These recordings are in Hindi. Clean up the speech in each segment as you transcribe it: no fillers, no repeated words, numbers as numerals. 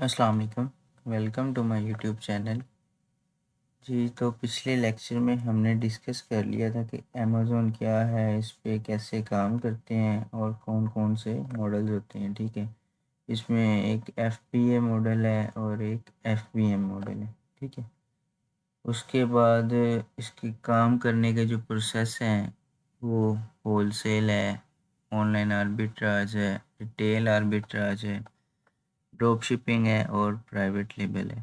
अस्सलाम वालेकुम। Welcome to my YouTube channel. जी, तो पिछले लेक्चर में हमने डिस्कस कर लिया था कि अमेज़ॉन क्या है, इस पे कैसे काम करते हैं और कौन-कौन से मॉडल्स होते हैं, ठीक है। इसमें एक एफबीए मॉडल है और एक एफबीएम मॉडल है, ठीक है। उसके बाद इसके काम करने के जो प्रोसेस हैं वो होलसेल है, ऑनलाइन आर्बिट्राज है, रिटेल आर्बिट्राज है, ड्रॉप शिपिंग है और प्राइवेट लेबल है।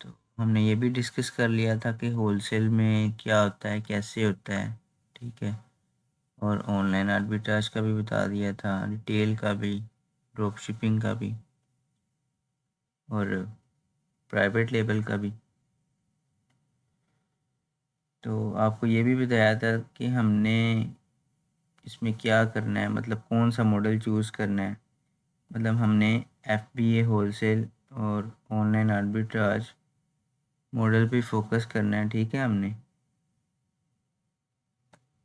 तो हमने ये भी डिस्कस कर लिया था कि होलसेल में क्या होता है, कैसे होता है, ठीक है। और ऑनलाइन आर्बिट्राज का भी बता दिया था, रिटेल का भी, ड्रॉप शिपिंग का भी और प्राइवेट लेबल का भी। तो आपको ये भी बताया था कि हमने इसमें क्या करना है, मतलब कौन सा मॉडल चूज़ करना है। मतलब हमने एफबीए होलसेल और ऑनलाइन आर्बिट्राज मॉडल पे फोकस करना है, ठीक है। हमने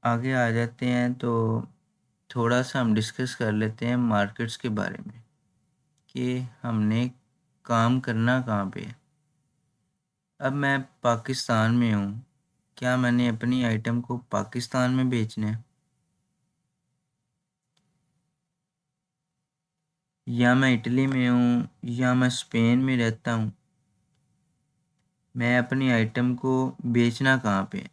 आगे आ जाते हैं तो थोड़ा सा हम डिस्कस कर लेते हैं मार्केट्स के बारे में कि हमने काम करना कहाँ पे है। अब मैं पाकिस्तान में हूँ, क्या मैंने अपनी आइटम को पाकिस्तान में बेचना है या मैं इटली में हूँ या मैं स्पेन में रहता हूँ, मैं अपनी आइटम को बेचना कहाँ पे है?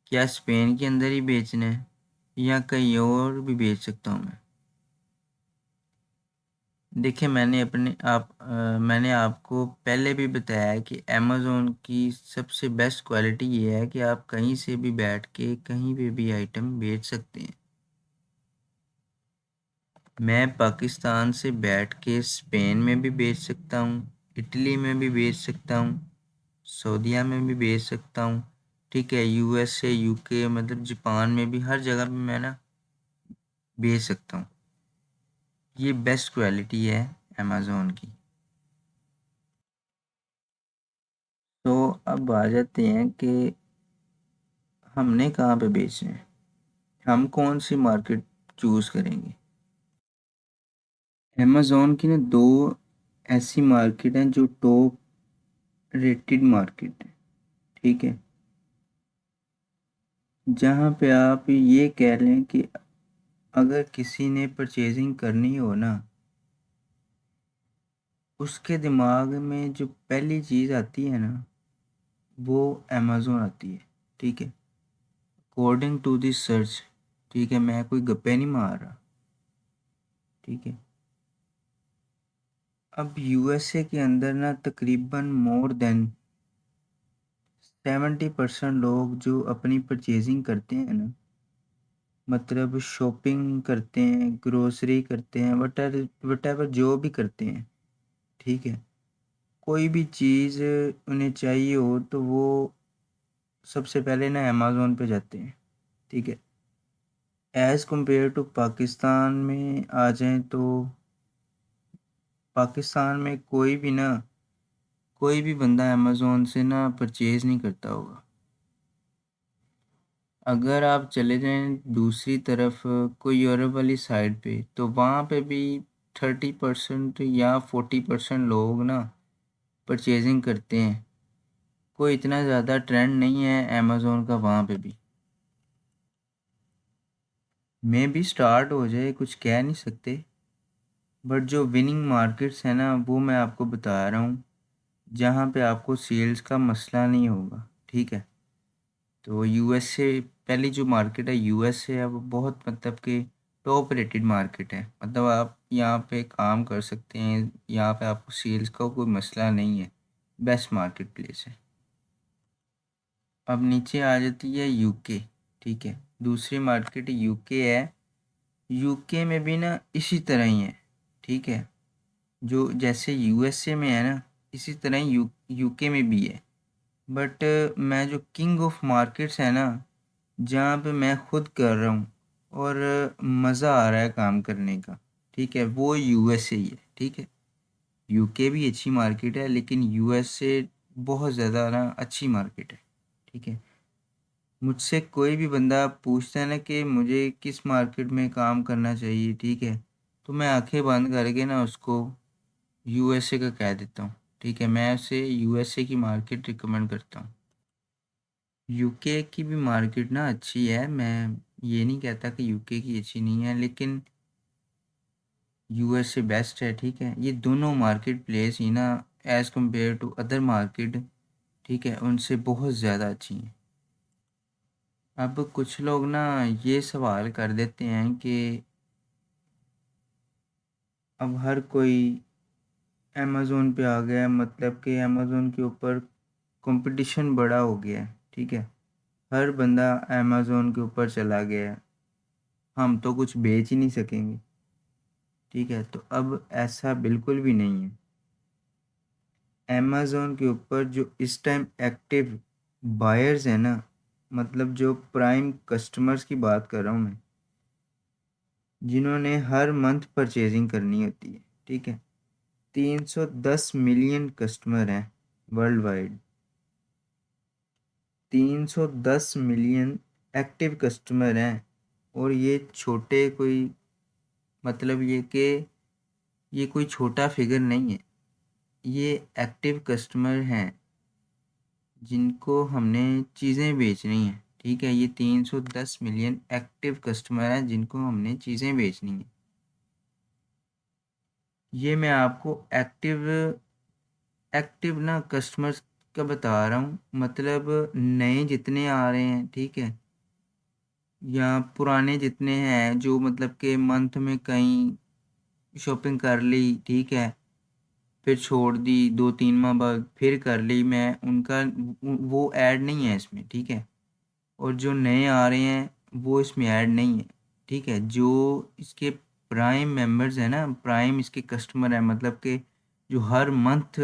क्या स्पेन के अंदर ही बेचना है या कहीं और भी बेच सकता हूँ मैं? देखिए, मैंने आपको पहले भी बताया है कि अमेज़ॉन की सबसे बेस्ट क्वालिटी ये है कि आप कहीं से भी बैठ के कहीं पे भी आइटम बेच सकते हैं। मैं पाकिस्तान से बैठ के स्पेन में भी बेच सकता हूँ, इटली में भी बेच सकता हूँ, सऊदीया में भी बेच सकता हूँ, ठीक है। यूएसए, यूके, मतलब जापान में भी, हर जगह पे मैं ना बेच सकता हूँ। ये बेस्ट क्वालिटी है अमेज़ॉन की। तो अब आ जाते हैं कि हमने कहाँ पे बेचना है, हम कौन सी मार्केट चूज़ करेंगे। अमेज़ॉन की ना दो ऐसी मार्केट हैं जो टॉप रेटेड मार्केट है, ठीक है। जहाँ पे आप ये कह लें कि अगर किसी ने परचेजिंग करनी हो ना, उसके दिमाग में जो पहली चीज़ आती है ना, वो अमेज़ॉन आती है, ठीक है। अकॉर्डिंग टू दिस सर्च, ठीक है, मैं कोई गप्पे नहीं मार रहा, ठीक है। अब यूएसए के अंदर ना तकरीबन मोर देन 70% लोग जो अपनी परचेजिंग करते हैं ना, मतलब शॉपिंग करते हैं, ग्रोसरी करते हैं, वट एवर जो भी करते हैं, ठीक है। कोई भी चीज़ उन्हें चाहिए हो तो वो सबसे पहले ना अमेज़ोन पे जाते हैं, ठीक है। एज़ कम्पेयर टू पाकिस्तान में आ जाएं तो पाकिस्तान में कोई भी बंदा अमेज़ोन से ना परचेज़ नहीं करता होगा। अगर आप चले जाएं दूसरी तरफ कोई यूरोप वाली साइड पे, तो वहाँ पे भी 30% या 40% लोग ना परचेजिंग करते हैं। कोई इतना ज़्यादा ट्रेंड नहीं है अमेज़ोन का वहाँ पे भी। मे भी स्टार्ट हो जाए, कुछ कह नहीं सकते, बट जो विनिंग मार्केट्स हैं ना वो मैं आपको बता रहा हूँ, जहाँ पे आपको सेल्स का मसला नहीं होगा, ठीक है। तो यूएसए पहली जो मार्केट है, यूएसए है, वो बहुत मतलब कि टॉप रेटेड मार्केट है। मतलब आप यहाँ पे काम कर सकते हैं, यहाँ पे आपको सेल्स का कोई मसला नहीं है, बेस्ट मार्केट प्लेस है। अब नीचे आ जाती है यूके, ठीक है। दूसरी मार्केट यूके है। यूके में भी ना इसी तरह ही है, ठीक है। जो जैसे यूएसए में है ना, इसी तरह ही यूके में भी है। बट मैं जो किंग ऑफ मार्केट्स है ना, जहाँ पे मैं खुद कर रहा हूँ और मज़ा आ रहा है काम करने का, ठीक है, वो यूएसए ही है, ठीक है। यूके भी अच्छी मार्केट है लेकिन यूएसए बहुत ज़्यादा ना अच्छी मार्केट है, ठीक है। मुझसे कोई भी बंदा पूछता है ना कि मुझे किस मार्केट में काम करना चाहिए, ठीक है, तो मैं आंखें बंद करके ना उसको यूएसए का कह देता हूँ, ठीक है। मैं उसे यूएसए की मार्केट रिकमेंड करता हूँ। यूके की भी मार्केट ना अच्छी है, मैं ये नहीं कहता कि यूके की अच्छी नहीं है, लेकिन यूएसए बेस्ट है, ठीक है। ये दोनों मार्केट प्लेस ही ना as compare to other market, ठीक है, उनसे बहुत ज़्यादा अच्छी हैं। अब कुछ लोग ना ये सवाल कर देते हैं कि अब हर कोई अमेज़ोन पे आ गया है, मतलब कि अमेज़ोन के ऊपर कंपटीशन बड़ा हो गया है, ठीक है। हर बंदा अमेज़ोन के ऊपर चला गया है, हम तो कुछ बेच ही नहीं सकेंगे, ठीक है। तो अब ऐसा बिल्कुल भी नहीं है। अमेज़ोन के ऊपर जो इस टाइम एक्टिव बायर्स हैं ना, मतलब जो प्राइम कस्टमर्स की बात कर रहा हूँ मैं, जिन्होंने हर मंथ परचेजिंग करनी होती है, ठीक है, 310 मिलियन कस्टमर हैं world wide. 310 million active customer हैं, और ये छोटे कोई, मतलब ये कि ये कोई छोटा फिगर नहीं है। ये एक्टिव कस्टमर हैं जिनको हमने चीज़ें बेचनी हैं, ठीक है। ये 310 मिलियन एक्टिव कस्टमर हैं जिनको हमने चीज़ें बेचनी हैं। ये मैं आपको एक्टिव एक्टिव ना कस्टमर्स का बता रहा हूँ, मतलब नए जितने आ रहे हैं, ठीक है, या पुराने जितने हैं जो मतलब कि मंथ में कहीं शॉपिंग कर ली, ठीक है, फिर छोड़ दी, 2-3 माह बाद फिर कर ली, मैं उनका वो ऐड नहीं है इसमें, ठीक है। और जो नए आ रहे हैं वो इसमें ऐड नहीं है, ठीक है। जो इसके प्राइम मेंबर्स हैं ना, प्राइम इसके कस्टमर हैं, मतलब कि जो हर मंथ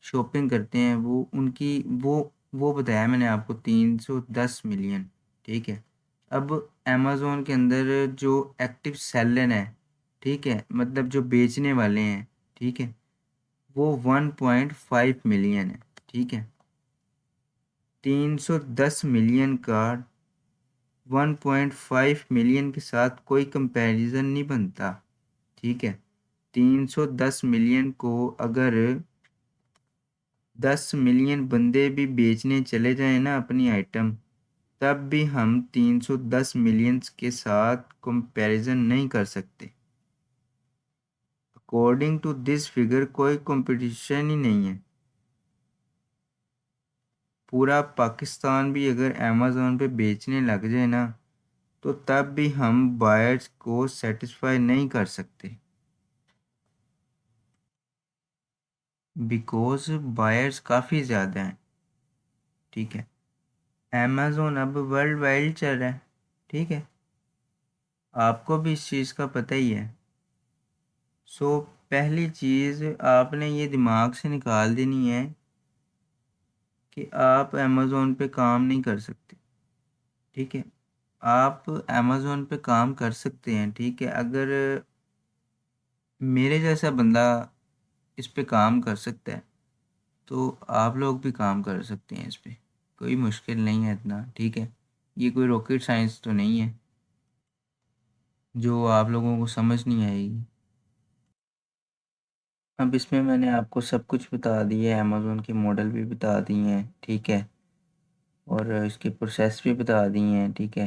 शॉपिंग करते हैं, वो उनकी वो बताया मैंने आपको 310 मिलियन, ठीक है। अब अमेज़ोन के अंदर जो एक्टिव सेलर है, ठीक है, मतलब जो बेचने वाले हैं, ठीक है, वो 1.5 मिलियन है, ठीक है। 310 मिलियन का 1.5 मिलियन के साथ कोई कंपैरिजन नहीं बनता, ठीक है। 310 मिलियन को अगर 10 मिलियन बंदे भी बेचने चले जाएं ना अपनी आइटम, तब भी हम 310 मिलियंस के साथ कंपैरिजन नहीं कर सकते। अकॉर्डिंग टू दिस फिगर कोई कंपटीशन ही नहीं है। पूरा पाकिस्तान भी अगर अमेज़ोन पे बेचने लग जाए ना, तो तब भी हम बायर्स को सेटिस्फाई नहीं कर सकते, बिकॉज बायर्स काफ़ी ज़्यादा हैं, ठीक है। अमेज़ोन अब वर्ल्ड वाइड चल रहा है, ठीक है, आपको भी इस चीज़ का पता ही है। सो पहली चीज़ आपने ये दिमाग से निकाल देनी है कि आप अमेज़ोन पे काम नहीं कर सकते, ठीक है। आप अमेज़ोन पे काम कर सकते हैं, ठीक है, अगर मेरे जैसा बंदा इस पे काम कर सकता है, तो आप लोग भी काम कर सकते हैं इस पे। कोई मुश्किल नहीं है इतना, ठीक है। ये कोई रॉकेट साइंस तो नहीं है जो आप लोगों को समझ नहीं आएगी। अब इसमें मैंने आपको सब कुछ बता दिया है, अमेज़ोन के मॉडल भी बता दिए हैं, ठीक है, और इसकी प्रोसेस भी बता दी हैं, ठीक है।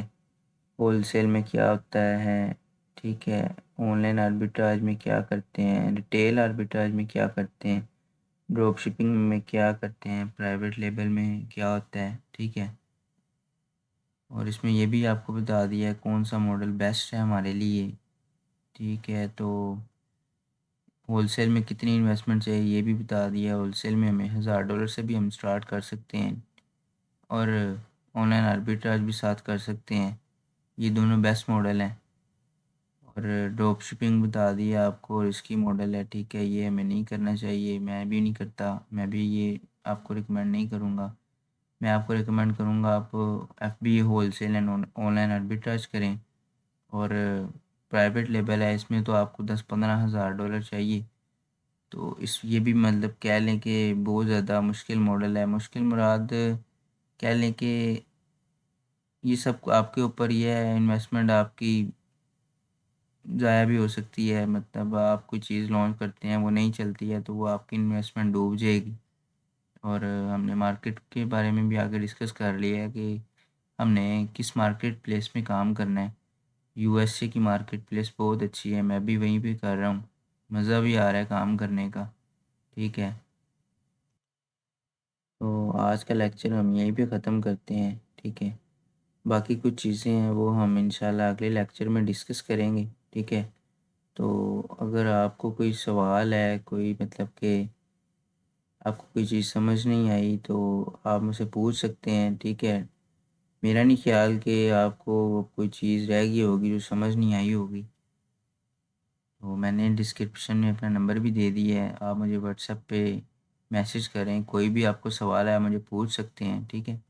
होलसेल में क्या होता है, ठीक है, ऑनलाइन आर्बिट्राज में क्या करते हैं, रिटेल आर्बिट्राज में क्या करते हैं, ड्रॉप शिपिंग में क्या करते हैं, प्राइवेट लेबल में क्या होता है, ठीक है। और इसमें ये भी आपको बता दिया है कौन सा मॉडल बेस्ट है हमारे लिए, ठीक है। तो होलसेल में कितनी इन्वेस्टमेंट चाहिए ये भी बता दिया है। होलसेल में हमें $1000 से भी हम स्टार्ट कर सकते हैं, और ऑनलाइन आर्बिट्राज भी साथ कर सकते हैं। ये दोनों बेस्ट मॉडल हैं। और ड्रॉप शिपिंग बता दिया आपको, रिस्की मॉडल है, ठीक है, ये हमें नहीं करना चाहिए, मैं भी नहीं करता, मैं भी ये आपको रिकमेंड नहीं करूँगा। मैं आपको रिकमेंड करूँगा आप FBA wholesale and online arbitrage करें। और प्राइवेट लेबल है, इसमें तो आपको 10-15 हज़ार डॉलर चाहिए। तो इस ये भी मतलब कह लें कि बहुत ज़्यादा मुश्किल मॉडल है। मुश्किल मुराद कह लें कि ये सब आपके ऊपर ही है, इन्वेस्टमेंट आपकी ज़ाया भी हो सकती है, मतलब आप कोई चीज़ लॉन्च करते हैं वो नहीं चलती है तो वो आपकी इन्वेस्टमेंट डूब जाएगी। और हमने मार्केट के बारे में भी आगे डिस्कस कर लिया है कि हमने किस मार्केट प्लेस में काम करना है। यूएसए की मार्केट प्लेस बहुत अच्छी है, मैं भी वहीं पे कर रहा हूँ, मज़ा भी आ रहा है काम करने का। ठीक है, तो आज का लेक्चर हम यहीं पे ख़त्म करते हैं। ठीक है, बाकी कुछ चीज़ें हैं वो हम इंशाल्लाह अगले लेक्चर में डिस्कस करेंगे। ठीक है, तो अगर आपको कोई सवाल है, कोई मतलब कि आपको कोई चीज़ समझ नहीं आई तो आप मुझसे पूछ सकते हैं। ठीक है, मेरा नहीं ख्याल कि आपको कोई चीज़ रह गई होगी जो समझ नहीं आई होगी। तो मैंने डिस्क्रिप्शन में अपना नंबर भी दे दिया है, आप मुझे व्हाट्सएप पे मैसेज करें, कोई भी आपको सवाल है आप मुझे पूछ सकते हैं। ठीक है।